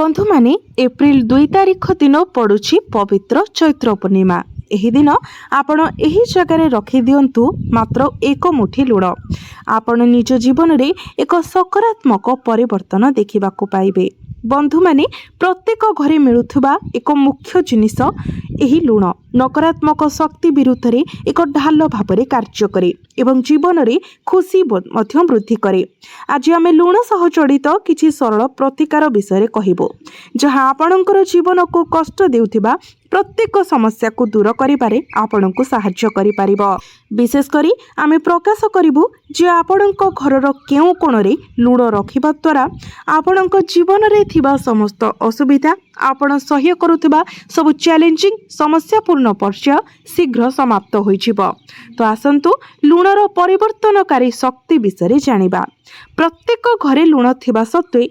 बंधु माने एप्रिल 2 तारिख दिन पड़ुछि पवित्र चैत्र पूर्णिमा। एही दिन आपण एही जगह रखी दियंतु मात्र एक मुठी लुण। आपण निज जीवन रे एक सकारात्मक परिवर्तन देखा पाइबे। बंधु माने प्रत्येक घरे मिलुथुबा एक मुख्य जिनिस एही लुण नकारात्मक शक्ति विरुद्ध रे एक ढाल भाव कार्य करे एवं जीवन रे खुशी मध्य वृद्धि करे। आज आम लुण सह जड़ित किछि सरल प्रतिकार विषय कहबो जहाँ आपणकर जीवन को कष्ट देउथिबा प्रत्येक समस्या को दूर करिबारे आपणको सहाय्य करि परिबो। विशेष करी आमे प्रकाश करिबु जे आपणको घरर केउ कोणरे लुण रखिबा द्वारा आपणको जीवन रे थिबा समस्त असुविधा आपण सह्य करुथिबा सब चैलेंजिंग समस्यापूर्ण पर्याय शीघ्र समाप्त होइजिबो। तो आसंतु लुणर परिवर्तनकारी शक्ति विषय जानिबा। प्रत्येक घरे लुण थिबा सत्वे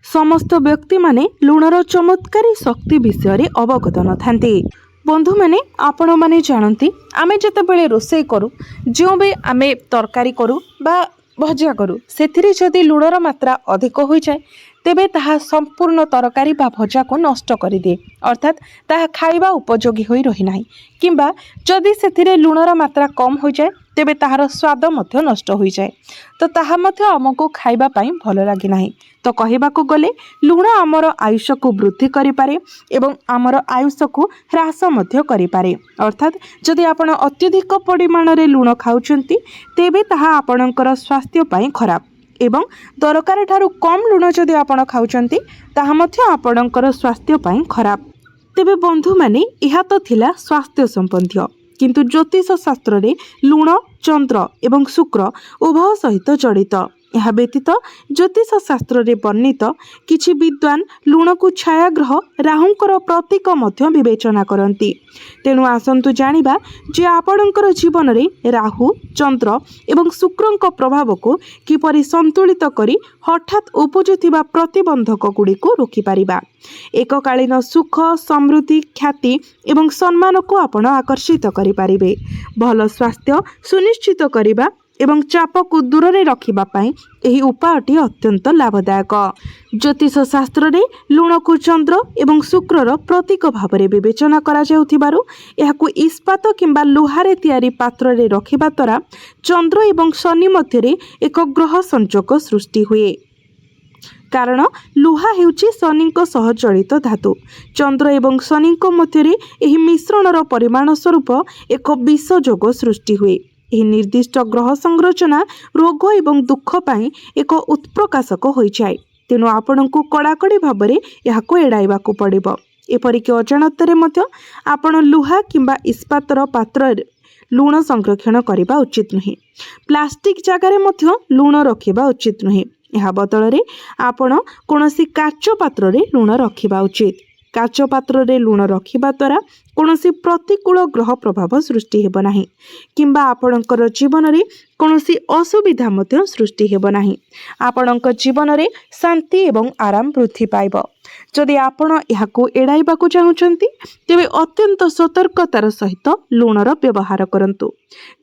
समस्त व्यक्ति माने लुणर चमत्कारी शक्ति विषय रे अवगत न थांती। बंधु माने आपण माने जानती आमे जेतेबेले रोषेई करू जो भी आमे तरकारी करू बा भजा करू सेथिरे जदि लुणर मात्रा अधिक हो जाए तेबे ताहा संपूर्ण तरकारी बा भजा को नष्ट कर दिए, अर्थात ताहा खाइबा उपयोगी होई रही नाही। किंबा जदि सेथिरे लुणर मात्रा कम हो जाए तेबे ताहार स्वाद मध्य नष्ट हो जाए, तो ताहा मध्य आमको खाइबा पाई भल लागे नाही। तो कहबाकू गले लुण आमर आयुष को वृद्धि करि पारे एवं आमर आयुष को ह्रास मध्य करि पारे। अर्थात जदि आपण अत्यधिक परिमाण रे लुण खाउचंती तेबे ताहा आपणकर स्वास्थ्य पाई खराब एवं दरकार ठारू कम लुण जदि आपण खाउचंती ताहा मध्य आपणकर स्वास्थ्य पाई खराब। तेबे बंधु माने इहा तो थिला स्वास्थ्य संबंधी, किंतु ज्योतिष शास्त्र रे लुण चंद्र एवं शुक्र उभय सहित जड़ित। यह व्यतीत ज्योतिष शास्त्र रे वर्णित किछि विद्वान लुण को छायाग्रह राहुंकर प्रतीक मध्य विवेचना करती। तेणु आसंतु जानिबा जे आपणकर जीवन रे राहु चंद्र एवं शुक्रंक प्रभाव को किपरि संतुलित करी हठात उपजुथिबा प्रतिबंधक गुडी को रोकी पारिबा। एककालीन सुख समृद्धि ख्याति एवं सम्मान को आपण आकर्षित करि पारिबे। भल स्वास्थ्य सुनिश्चित करिबा एवं चाप को दूर रे रखिबा पाई एही उपायटी अत्यंत लाभदायक। ज्योतिष शास्त्र रे लुण को चंद्र एवं शुक्रर प्रतीक भाव में विवेचना करा जाउथिबारु एहाकु इस्पात किंबा लुहारे तैयारी पात्र रे रखिबा द्वारा चंद्र एवं शनि मध्य रे एक ग्रह संयोग सृष्टि हुए। कारण लुहा हेउची शनिक सह जड़ित धातु। चंद्र एवं शनिक मध्य रे एही मिश्रणर परिमाण स्वरूप एक विष जोग सृष्टि हुए। यह निर्दिष्ट ग्रह संरचना रोग एवं दुख पाई एक उत्प्रकाशक हो जाए। तेणु आपण को कड़ाकड़ी भाव में यह एड़ाइबा पड़िबो। एपरिक अजाणତରେ मध्य आपण लुहा किंबा इस्पातर पात्र लुण संरक्षण करने उचित नुहे। प्लास्टिक जगार मध्य लुण रखा उचित नुहे। यह बदल में आपण कौनसी काच पात्र रे लुण रखा उचित। काच पात्र रे लुण रखिबा द्वारा कौनसी प्रतिकूल ग्रह प्रभाव सृष्टि हेब नाही किंबा आपणकर जीवन रे कौनसी असुविधा मध्य सृष्टि हेब नाही। आपणक जीवन रे शांति एवं आराम वृद्धि पाइब। जदि आपण याकू एड़ाइबाकू चाहुचंती तेबे अत्यंत सतर्कतार सहित लुणर व्यवहार करंतु,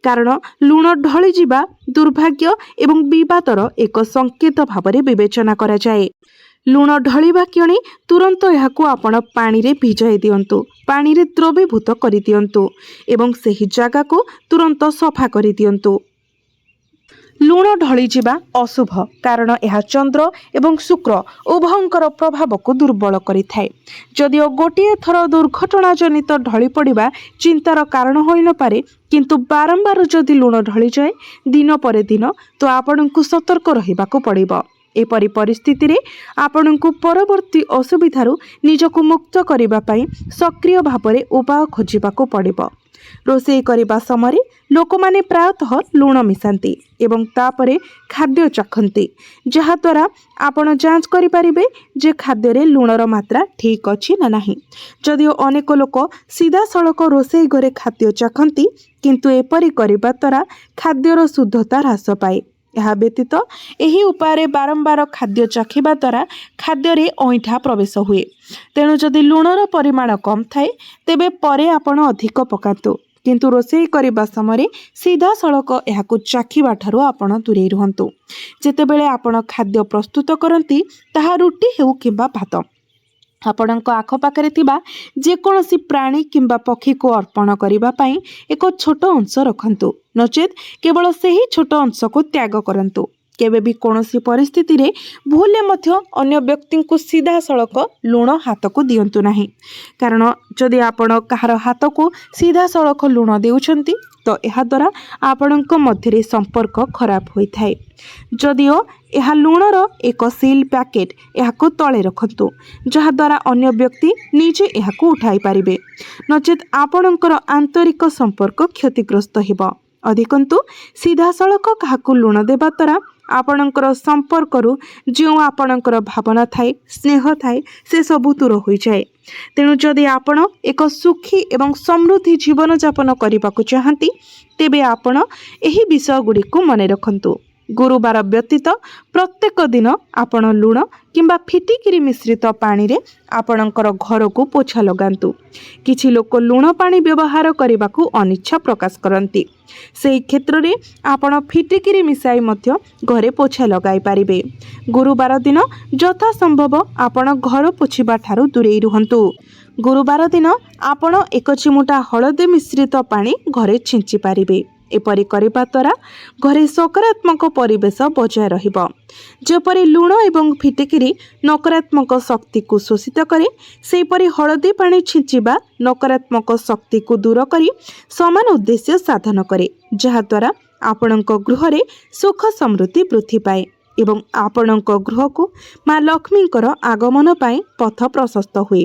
कारण लुण ढली जिबा दुर्भाग्य एवं विवादर एक संकेत भाव में विवेचना करा जाए। लुण ढलिबा क्षणी तुरंत याकू आपण पानी रे भिजाई दियंतु, पानी रे द्रवीभूत करि दियंतु एवं सही जगह को तुरंत सफा करि दियंतु। लुण ढली जिबा अशुभ, कारण यह चंद्र एवं शुक्र उभयंकर प्रभाव को दुर्बल करिथाए। जदिओ गोटिए थर दुर्घटना जनित ढली पड़िबा चिंतार कारण होई न पारे, किंतु बारंबार जदि लुण ढली जाए दिन पर दिन तो आपणको सतर्क रहिबाको पड़िबो। एपरी परिस्थिति रे आपणको परवर्ती असुविधारू निजको मुक्त करिबा पई सक्रिय भाव में उपाय खोजिबाको पड़िबो। रोषेई करिबा समय लोक माने प्रायतः लुण मिसांती एवं तापरे खाद्य चाखंती, जहा द्वारा आपण जांच करि परिबे जे खाद्य रे लुणर मात्रा ठीक अछि ना नाही। जदिओ अनेक लोक सीधा सड़क रोषेई घरे खाद्य चाखंती, किंतु एपरी करिबा द्वारा खाद्यर शुद्धता ह्रास पाए। यह व्यतीत यही उपाय बारंबार खाद्य चाखिबा द्वारा खाद्य रे अईठा प्रवेश हुए। तेणु जदि लुणर परिमाण कम थाए तेबे परे आपण अधिक पकातु, किंतु रोषेई करिबा समय सीधा सड़क याकू चाखिबा ठारू आपण दूरे रुहंतु। जेतेबेले आपण खाद्य प्रस्तुत करंती ताहा रुटी हेउ किंबा भात ଆପଣଙ୍କ ଆଖପାଖରେ ଥିବା ଯେକୌଣସି ପ୍ରାଣୀ କିମ୍ବା ପକ୍ଷୀକୁ ଅର୍ପଣ କରିବା ପାଇଁ ଏକ ଛୋଟ ଅଂଶ ରଖନ୍ତୁ, ନଚେତ୍ କେବଳ ସେହି ଛୋଟ ଅଂଶକୁ ତ୍ୟାଗ କରନ୍ତୁ। କେବେ ବି କୌଣସି ପରିସ୍ଥିତିରେ ଭୁଲରେ ମଧ୍ୟ ଅନ୍ୟ ବ୍ୟକ୍ତିଙ୍କୁ ସିଧାସଳଖ ଲୁଣ ହାତକୁ ଦିଅନ୍ତୁ ନାହିଁ, କାରଣ ଯଦି ଆପଣ କାହାର ହାତକୁ ସିଧାସଳଖ ଲୁଣ ଦେଉଛନ୍ତି ତ ଏହାଦ୍ୱାରା ଆପଣଙ୍କ ମଧ୍ୟରେ ସମ୍ପର୍କ ଖରାପ ହୋଇଥାଏ। ଯଦିଓ ଏହା ଲୁଣର ଏକ ସିଲ୍ ପ୍ୟାକେଟ୍, ଏହାକୁ ତଳେ ରଖନ୍ତୁ, ଯାହାଦ୍ୱାରା ଅନ୍ୟ ବ୍ୟକ୍ତି ନିଜେ ଏହାକୁ ଉଠାଇ ପାରିବେ, ନଚେତ୍ ଆପଣଙ୍କର ଆନ୍ତରିକ ସମ୍ପର୍କ କ୍ଷତିଗ୍ରସ୍ତ ହେବ। ଅଧିକନ୍ତୁ ସିଧାସଳଖ କାହାକୁ ଲୁଣ ଦେବା ଦ୍ୱାରା ଆପଣଙ୍କର ସମ୍ପର୍କରୁ ଯେଉଁ ଆପଣଙ୍କର ଭାବନା ଥାଏ, ସ୍ନେହ ଥାଏ, ସେସବୁ ଦୂର ହୋଇଯାଏ। ତେଣୁ ଯଦି ଆପଣ ଏକ ସୁଖୀ ଏବଂ ସମୃଦ୍ଧି ଜୀବନଯାପନ କରିବାକୁ ଚାହାନ୍ତି, ତେବେ ଆପଣ ଏହି ବିଷୟଗୁଡ଼ିକୁ ମନେ ରଖନ୍ତୁ। ଗୁରୁବାର ବ୍ୟତୀତ ପ୍ରତ୍ୟେକ ଦିନ ଆପଣ ଲୁଣ କିମ୍ବା ଫିଟିକିରି ମିଶ୍ରିତ ପାଣିରେ ଆପଣଙ୍କର ଘରକୁ ପୋଛା ଲଗାନ୍ତୁ। କିଛି ଲୋକ ଲୁଣ ପାଣି ବ୍ୟବହାର କରିବାକୁ ଅନିଚ୍ଛା ପ୍ରକାଶ କରନ୍ତି। ସେହି କ୍ଷେତ୍ରରେ ଆପଣ ଫିଟିକିରି ମିଶାଇ ମଧ୍ୟ ଘରେ ପୋଛା ଲଗାଇ ପାରିବେ। ଗୁରୁବାର ଦିନ ଯଥାସମ୍ଭବ ଆପଣ ଘର ପୋଛିବା ଠାରୁ ଦୂରେଇ ରୁହନ୍ତୁ। ଗୁରୁବାର ଦିନ ଆପଣ ଏକ ଚିମୁଟା ହଳଦୀ ମିଶ୍ରିତ ପାଣି ଘରେ ଛିଞ୍ଚି ପାରିବେ। ଏପରି କରିବା ଦ୍ୱାରା ଘରେ ସକାରାତ୍ମକ ପରିବେଶ ବଜାୟ ରହିବ। ଯେପରି ଲୁଣ ଏବଂ ଫିଟିକିରି ନକାରାତ୍ମକ ଶକ୍ତିକୁ ଶୋଷିତ କରେ, ସେହିପରି ହଳଦୀ ପାଣି ଛିଞ୍ଚିବା ନକାରାତ୍ମକ ଶକ୍ତିକୁ ଦୂର କରି ସମାନ ଉଦ୍ଦେଶ୍ୟ ସାଧନ କରେ, ଯାହାଦ୍ୱାରା ଆପଣଙ୍କ ଗୃହରେ ସୁଖ ସମୃଦ୍ଧି ବୃଦ୍ଧି ପାଏ ଏବଂ ଆପଣଙ୍କ ଗୃହକୁ ମା ଲକ୍ଷ୍ମୀଙ୍କର ଆଗମନ ପାଇଁ ପଥ ପ୍ରଶସ୍ତ ହୁଏ।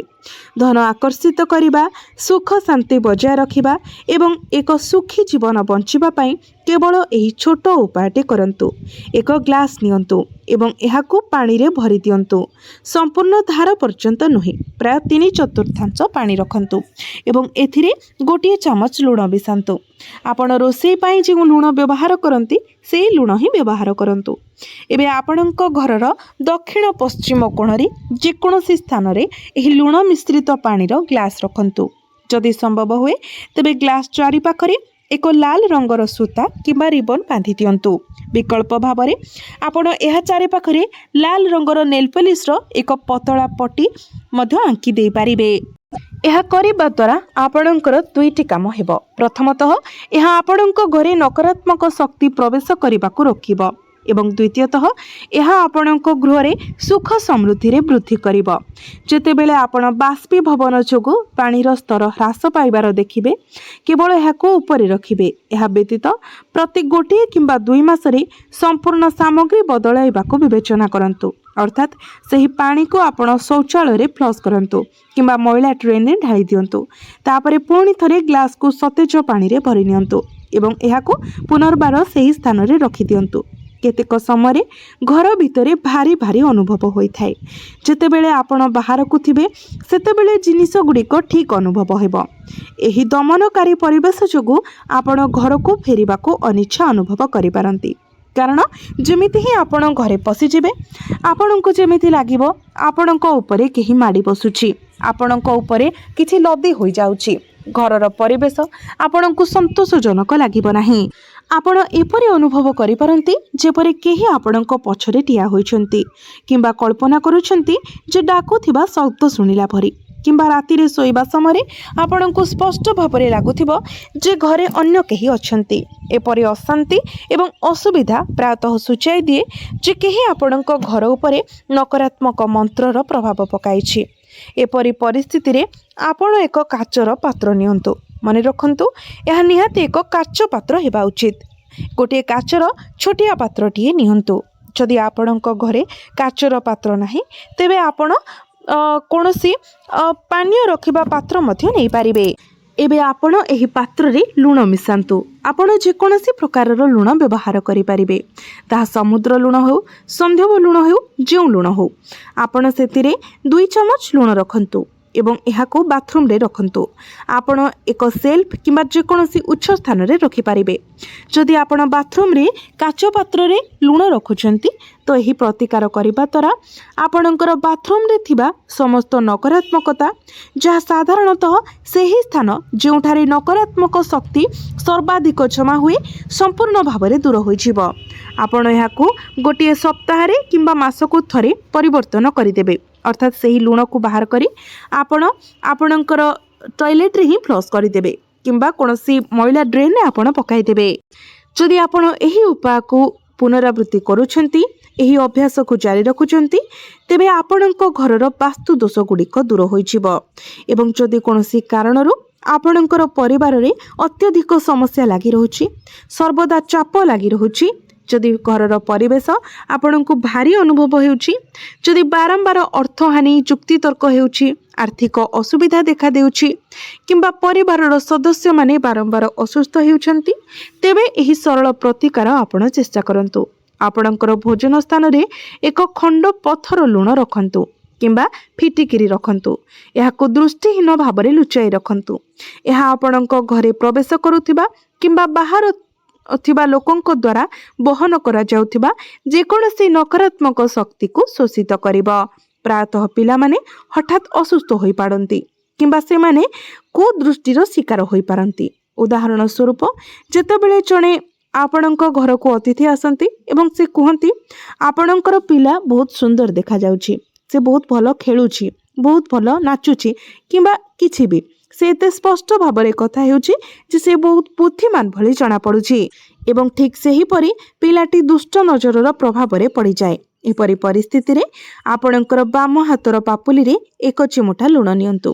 ଧନ ଆକର୍ଷିତ କରିବା, ସୁଖ ଶାନ୍ତି ବଜାୟ ରଖିବା ଏବଂ ଏକ ସୁଖୀ ଜୀବନ ବଞ୍ଚିବା ପାଇଁ କେବଳ ଏହି ଛୋଟ ଉପାୟଟି କରନ୍ତୁ। ଏକ ଗ୍ଲାସ୍ ନିଅନ୍ତୁ ଏବଂ ଏହାକୁ ପାଣିରେ ଭରି ଦିଅନ୍ତୁ। ସମ୍ପୂର୍ଣ୍ଣ ଧାର ପର୍ଯ୍ୟନ୍ତ ନୁହେଁ, ପ୍ରାୟ 3/4 ପାଣି ରଖନ୍ତୁ ଏବଂ ଏଥିରେ 1 ଚାମଚ ଲୁଣ ମିଶାନ୍ତୁ। ଆପଣ ରୋଷେଇ ପାଇଁ ଯେଉଁ ଲୁଣ ବ୍ୟବହାର କରନ୍ତି, ସେହି ଲୁଣ ହିଁ ବ୍ୟବହାର କରନ୍ତୁ। ଏବେ ଆପଣଙ୍କ ଘରର ଦକ୍ଷିଣ ପଶ୍ଚିମ କୋଣରେ ଯେକୌଣସି ସ୍ଥାନରେ ଏହି ଲୁଣ ମିଶ୍ରିତ ପାଣିର ଗ୍ଲାସ୍ ରଖନ୍ତୁ। ଯଦି ସମ୍ଭବ ହୁଏ ତେବେ ଗ୍ଲାସ୍ ଚାରିପାଖରେ ଏକ ଲାଲ ରଙ୍ଗର ସୂତା କିମ୍ବା ରିବନ୍ ବାନ୍ଧି ଦିଅନ୍ତୁ। ବିକଳ୍ପ ଭାବରେ ଆପଣ ଏହା ଚାରିପାଖରେ ଲାଲ ରଙ୍ଗର ନେଲପଲିସର ଏକ ପତଳା ପଟି ମଧ୍ୟ ଆଙ୍କି ଦେଇପାରିବେ। ଏହା କରିବା ଦ୍ୱାରା ଆପଣଙ୍କର 2ଟି କାମ ହେବ। ପ୍ରଥମତଃ ଏହା ଆପଣଙ୍କ ଘରେ ନକାରାତ୍ମକ ଶକ୍ତି ପ୍ରବେଶ କରିବାକୁ ରୋକିବ ଏବଂ ଦ୍ୱିତୀୟତଃ ଏହା ଆପଣଙ୍କ ଗୃହରେ ସୁଖ ସମୃଦ୍ଧିରେ ବୃଦ୍ଧି କରିବ। ଯେତେବେଳେ ଆପଣ ବାଷ୍ପୀଭବନ ଯୋଗୁଁ ପାଣିର ସ୍ତର ହ୍ରାସ ପାଇବାର ଦେଖିବେ, କେବଳ ଏହାକୁ ଉପରେ ରଖିବେ। ଏହା ବ୍ୟତୀତ ପ୍ରତି 1 କିମ୍ବା 2 ମାସରେ ସମ୍ପୂର୍ଣ୍ଣ ସାମଗ୍ରୀ ବଦଳାଇବାକୁ ବିବେଚନା କରନ୍ତୁ, ଅର୍ଥାତ୍ ସେହି ପାଣିକୁ ଆପଣ ଶୌଚାଳୟରେ ଫ୍ଲଶ୍ କରନ୍ତୁ କିମ୍ବା ମଇଳା ଡ୍ରେନ୍ରେ ଢାଳି ଦିଅନ୍ତୁ। ତାପରେ ପୁଣି ଥରେ ଗ୍ଲାସ୍କୁ ସତେଜ ପାଣିରେ ଭରି ନିଅନ୍ତୁ ଏବଂ ଏହାକୁ ପୁନର୍ବାର ସେହି ସ୍ଥାନରେ ରଖିଦିଅନ୍ତୁ। କେତେକ ସମୟରେ ଘର ଭିତରେ ଭାରି ଭାରି ଅନୁଭବ ହୋଇଥାଏ। ଯେତେବେଳେ ଆପଣ ବାହାରକୁ ଥିବେ, ସେତେବେଳେ ଜିନିଷଗୁଡ଼ିକ ଠିକ୍ ଅନୁଭବ ହେବ। ଏହି ଦମନକାରୀ ପରିବେଶ ଯୋଗୁଁ ଆପଣ ଘରକୁ ଫେରିବାକୁ ଅନିଚ୍ଛା ଅନୁଭବ କରିପାରନ୍ତି, କାରଣ ଯେମିତି ହିଁ ଆପଣ ଘରେ ପଶିଯିବେ, ଆପଣଙ୍କୁ ଯେମିତି ଲାଗିବ ଆପଣଙ୍କ ଉପରେ କେହି ମାଡ଼ି ବସୁଛି, ଆପଣଙ୍କ ଉପରେ କିଛି ଲଦି ହୋଇଯାଉଛି। ଘରର ପରିବେଶ ଆପଣଙ୍କୁ ସନ୍ତୋଷଜନକ ଲାଗିବ ନାହିଁ। ଆପଣ ଏପରି ଅନୁଭବ କରିପାରନ୍ତି ଯେପରି କେହି ଆପଣଙ୍କ ପଛରେ ଠିଆ ହୋଇଛନ୍ତି କିମ୍ବା କଳ୍ପନା କରୁଛନ୍ତି ଯେ ଡାକୁଥିବା ଶବ୍ଦ ଶୁଣିଲା ପରି, କିମ୍ବା ରାତିରେ ଶୋଇବା ସମୟରେ ଆପଣଙ୍କୁ ସ୍ପଷ୍ଟ ଭାବରେ ଲାଗୁଥିବ ଯେ ଘରେ ଅନ୍ୟ କେହି ଅଛନ୍ତି। ଏପରି ଅଶାନ୍ତି ଏବଂ ଅସୁବିଧା ପ୍ରାୟତଃ ସୂଚାଇ ଦିଏ ଯେ କେହି ଆପଣଙ୍କ ଘର ଉପରେ ନକାରାତ୍ମକ ମନ୍ତ୍ରର ପ୍ରଭାବ ପକାଇଛି। ଏପରି ପରିସ୍ଥିତିରେ ଆପଣ ଏକ କାଚର ପାତ୍ର ନିଅନ୍ତୁ। ମନେ ରଖନ୍ତୁ, ଏହା ନିହାତି ଏକ କାଚ ପାତ୍ର ହେବା ଉଚିତ। ଗୋଟିଏ କାଚର ଛୋଟିଆ ପାତ୍ରଟିଏ ନିଅନ୍ତୁ। ଯଦି ଆପଣଙ୍କ ଘରେ କାଚର ପାତ୍ର ନାହିଁ, ତେବେ ଆପଣ କୌଣସି ପାନୀୟ ରଖିବା ପାତ୍ର ମଧ୍ୟ ନେଇପାରିବେ। ଏବେ ଆପଣ ଏହି ପାତ୍ରରେ ଲୁଣ ମିଶାନ୍ତୁ। ଆପଣ ଯେକୌଣସି ପ୍ରକାରର ଲୁଣ ବ୍ୟବହାର କରିପାରିବେ, ତାହା ସମୁଦ୍ର ଲୁଣ ହେଉ, ସନ୍ଧବ ଲୁଣ ହେଉ, ଯେଉଁ ଲୁଣ ହେଉ। ଆପଣ ସେଥିରେ 2 ଚାମଚ ଲୁଣ ରଖନ୍ତୁ ଏବଂ ଏହାକୁ ବାଥରୁମ୍ରେ ରଖନ୍ତୁ। ଆପଣ ଏକ ସେଲ୍ଫ କିମ୍ବା ଯେକୌଣସି ଉଚ୍ଚ ସ୍ଥାନରେ ରଖିପାରିବେ। ଯଦି ଆପଣ ବାଥରୁମ୍ରେ କାଚ ପାତ୍ରରେ ଲୁଣ ରଖୁଛନ୍ତି, ତ ଏହି ପ୍ରତିକାର କରିବା ଦ୍ୱାରା ଆପଣଙ୍କର ବାଥରୁମ୍ରେ ଥିବା ସମସ୍ତ ନକାରାତ୍ମକତା, ଯାହା ସାଧାରଣତଃ ସେହି ସ୍ଥାନ ଯେଉଁଠାରେ ନକାରାତ୍ମକ ଶକ୍ତି ସର୍ବାଧିକ ଜମା ହୁଏ, ସମ୍ପୂର୍ଣ୍ଣ ଭାବରେ ଦୂର ହୋଇଯିବ। ଆପଣ ଏହାକୁ ଗୋଟିଏ ସପ୍ତାହରେ କିମ୍ବା ମାସକୁ ଥରେ ପରିବର୍ତ୍ତନ କରିଦେବେ, अर्थात सही लुण को बाहर करी आपणकर टॉयलेट रे ही फ्लश करदेवे किंबा कौनसी मैला ड्रेन रे आपण पकाइदेवे। जदि आपण एही उपाय को पुनरावृत्ति करूछंती एही अभ्यास को जारी रखुछंती तेबे आपणक घरर वास्तु दोष गुड़िक दूर होइजिबो। एवं जदि कौनसी कारणरू आपणकर परिवार रे अत्यधिक समस्या लागि रहुछि, सर्वदा चाप लागि रहुछि, जदि घरर परिवेश आपणको भारी अनुभव हेउछि, जदि बारंबार अर्थहानि जुक्तितर्क हेउछि, आर्थिक असुविधा देखा देउछि किंबा परिवारर सदस्य माने बारंबार असुस्थ हेउछंती तेबे एही सरल प्रतिकार आपण चेष्टा करंतु। आपणकर भोजन स्थान रे एक खंड पत्थर लुण रखंतु किंबा फिटिकिरी रखंतु। एहाको दृष्टिहीन भाबरे लुचाई रखंतु। एहा आपणक घरे प्रवेश करुथिबा किंबा बाहर अथिबा लोकंक द्वारा बहन करा जाउथिबा जेकोनोसी नकारात्मक शक्ति को शोषित करिबा। प्रायतः पिला माने हठात असुस्थ होई पारंती किंबा से माने कुदृष्टिर शिकार होई पारंती। उदाहरण स्वरूप जेतेबेले जणे आपणक घर को अतिथि आसंती एवं से कहती आपणकर पिला बहुत सुंदर देखा जाउछि, से बहुत भल खेलुछि, बहुत भल नाचुछि किंबा किछि भी से एते स्पष्ट भाବରେ କଥା ହେଉଛି ଯେ ସେ ବହୁତ ବୁଦ୍ଧିମାନ ଭଳି ଜଣା ପଡୁଛି ଏବଂ ଠିକ୍ ସେହିପରି ପିଲାଟି ଦୁଷ୍ଟ ନଜରର ପ୍ରଭାବରେ ପଡ଼ିଯାଏ। ଏପରି ପରିସ୍ଥିତିରେ ଆପଣଙ୍କର ବାମ ହାତର ପାପୁଲିରେ ଏକ ଚିମୁଠା ଲୁଣ ନିଅନ୍ତୁ।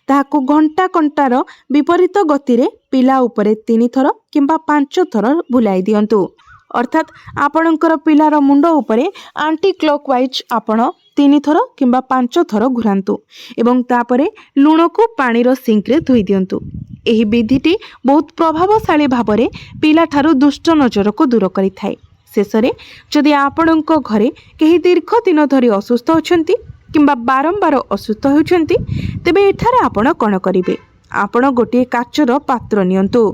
ତାହାକୁ ଘଣ୍ଟା କଣ୍ଟାର ବିପରୀତ ଗତିରେ ପିଲା ଉପରେ 3 ଥର କିମ୍ବା 5 ଥର ବୁଲାଇ ଦିଅନ୍ତୁ। अर्थात आपणकर पिलार मुंड उपरे आंटी क्लॉकवाइज आपण 3 थर किंबा 5 थर घुरांतु एवं तापरे लुण को पानी रो सिंक रे धोई दियंतु। एही विधिटी बहुत प्रभावशाली भाबरे पिला ठारू दुष्ट नजर को दूर करि थाए। शेषरे जदि आपणक घरे केही दीर्घ दिन धरि असुस्थ अछंती किंबा बारंबार असुस्थ होउछंती तेबे एठारे आपण कोन करिवे, आपण गोटे काचर पात्र नियंतु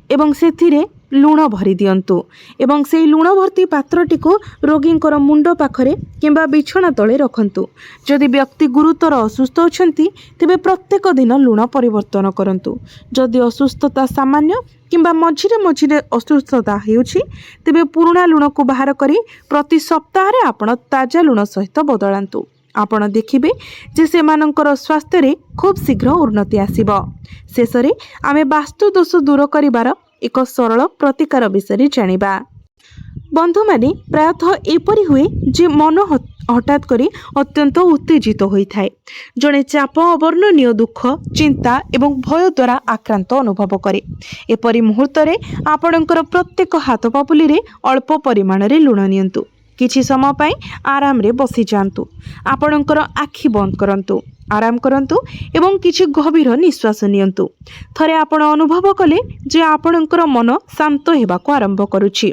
एवं सेथिरे लुण भरी दियंतु एवं से लुण भर्ती पात्रटी को रोगींकर मुंड पाखरे किंबा बिछना तले रखंतु। जदि व्यक्ति गुरुतर असुस्थ अछंती तेबे प्रत्येक दिन लुण परिवर्तन करंतु। जदि असुस्थता सामान्य किंबा मझिरे मझिरे असुस्थता हेउछि तेबे पुराना लुण को बाहर करी प्रति सप्ताह रे आपण ताजा लुण सहित बदलांतु। आपण देखिबे जे सेमानंकर स्वास्थ्य रे खूब शीघ्र उन्नति आसीबो। शेषरे आमे वास्तु दोष दूर करिवार एक सरल प्रतिकार विषय जानिबा। बंधु माने प्रायतः एपरि हुए जे मन हठात करी अत्यंत उत्तेजित होइथाए। जणे चाप अवर्णनीय दुख चिंता एवं भय द्वारा आक्रांत अनुभव करे। एपरि मुहूर्त रे आपणकर प्रत्येक हाथ पापुली रे अल्प परिमाण रे लुण नियंतु। किछि समय पई आराम रे बसी जांतु। आपणकर आखि बंद करंतु, आराम करंतु एवं किछि गभीर निश्वास नियंतु। थरे आपण अनुभव कले जे आपणकर मन शांत हेबाको आरंभ करूछि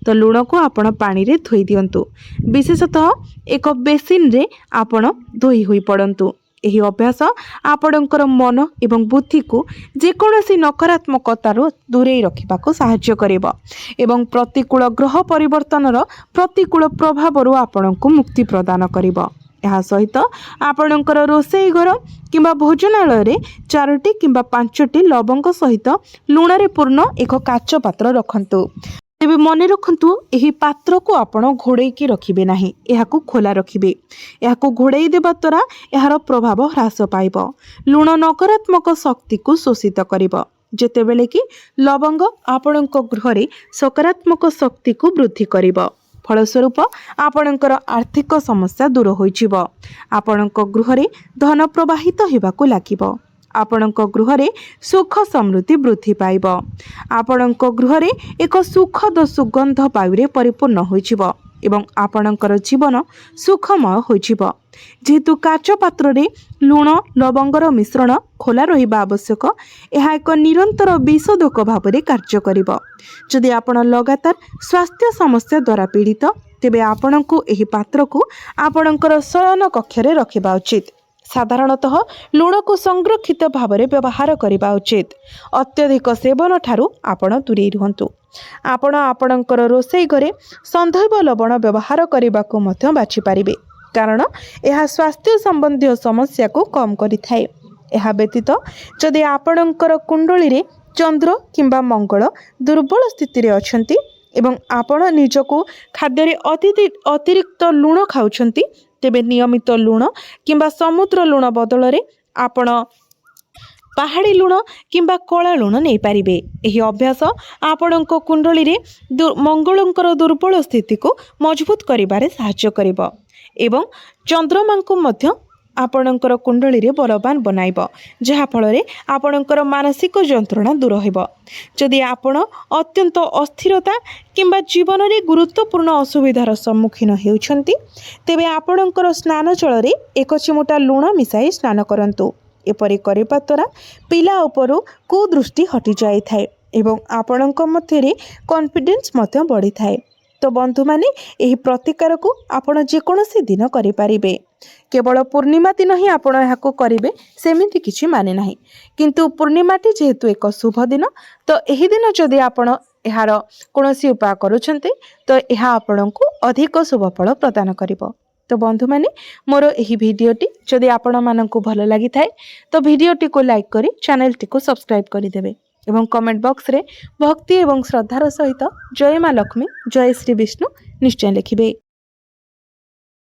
तो लुण को आपण पानी रे धोई दियंतु। विशेषतः एक बेसिन रे आपण धोई होई पड़ंतु। एही अभ्यास आपणकर मन एवं बुद्धि को जेकोनोसी नकारात्मकतार दूरेई रखिबाको सहाय्य करिबो एवं प्रतिकूल ग्रह परिवर्तनर प्रतिकूल प्रभावरु आपणको मुक्ति प्रदान करिबो। ଏହା ସହିତ ଆପଣଙ୍କର ରୋଷେଇ ଘର କିମ୍ବା ଭୋଜନାଳୟରେ 4ଟି କିମ୍ବା 5ଟି ଲବଙ୍ଗ ସହିତ ଲୁଣରେ ପୂର୍ଣ୍ଣ ଏକ କାଚ ପାତ୍ର ରଖନ୍ତୁ। ତେବେ ମନେ ରଖନ୍ତୁ ଏହି ପାତ୍ରକୁ ଆପଣ ଘୋଡ଼େଇକି ରଖିବେ ନାହିଁ, ଏହାକୁ ଖୋଲା ରଖିବେ। ଏହାକୁ ଘୋଡ଼େଇ ଦେବା ଦ୍ୱାରା ଏହାର ପ୍ରଭାବ ହ୍ରାସ ପାଇବ। ଲୁଣ ନକାରାତ୍ମକ ଶକ୍ତିକୁ ଶୋଷିତ କରିବ, ଯେତେବେଳେ କି ଲବଙ୍ଗ ଆପଣଙ୍କ ଗୃହରେ ସକାରାତ୍ମକ ଶକ୍ତିକୁ ବୃଦ୍ଧି କରିବ। फलस्वरूप आपणकर आर्थिक समस्या दूर होइजिब। आपणक गृहरे धन प्रवाहित हेबाकु लागिब। आपणक गृहरे सुख समृद्धि वृद्धि पाइब। आपणक गृहरे एक सुखद सुगंध वायुरे परिपूर्ण होइजिब एवं आपणकर जीवन सुखमय होइजिब। जेहेतु काच पात्र रे लुण लवंगर मिश्रण खोला रहिबा आवश्यक, यह एक निरंतर विशोधक भाव में कार्य करिब। जदि आपण लगातार स्वास्थ्य समस्या द्वारा पीड़ित तेबे आपण को एही पात्र को आपणकर शयन कक्षरे रखिबा उचित। साधारणतः लुण को संरक्षित भाव में व्यवहार करबा उचित। अत्यधिक सेवन ठारू आपण दूरे रुहंतु। आपण आपणकर रोषेई घरे संदैव लवण व्यवहार करने को मध्य बाछि पारिबे, कारण यह स्वास्थ्य संबंधी समस्या को कम करिथाए। यह व्यतीत जदि आपणकर कुंडली रे चंद्र किंबा मंगल दुर्बल स्थिति रे अछंती एवं आपण निजको खाद्य रे अतिरिक्त लुण खाउछंती तेबे नियमित लुण किंबा समुद्र लुण बदल आपण पहाड़ी लुण किंबा कला लुण नहीं पारिबे। एही अभ्यास आपणक कुंडली रे मंगलंकर दुर्बल स्थिति को मजबूत करिबारे सहाय्य करिबो एवं चंद्रमा को मध्य आपणकर कुंडली रे बलवान बनाइबो, जहा फल रे आपणकर मानसिक जंत्रणा दूर होइबो। जदि आपण अत्यंत अस्थिरता किंबा जीवन रे गुरुत्वपूर्ण असुविधार सम्मुखीन हेउछंती तेबे आपणकर स्नान जल रे एक चिमुटा लुण मिसाई स्नान करंतु। एपरि करिबा द्वारा पिला उपरु कुदृष्टि हटि जाई थाए एवं आपणक मध्यरे कॉन्फिडेंस मध्य बढ़ी थाए। तो बंधु माने एही प्रतिकार को आपण जेकोसी दिन करि पारिबे। केवल पूर्णिमा दिन ही आपण एहाको करिबे सेमिति किछि माने नाही, किंतु पूर्णिमाटी जेहेतु एक शुभ दिन तो एही दिन जदि आपण एहार कोनोसी उपाय करूछन्ते तो एहा आपणको अधिक शुभ फल प्रदान करिवो। तो बंधु माने मोर एही भिडियोटी जदि आपण माननकु भलो लागि थाए तो भिडियोटी को लाइक करी चैनलटी को सब्सक्राइब करि देबे एवं कमेंट बॉक्स रे भक्ति एवं श्रद्धार सहित जय माँ लक्ष्मी जय श्री विष्णु निश्चय लिखिबे।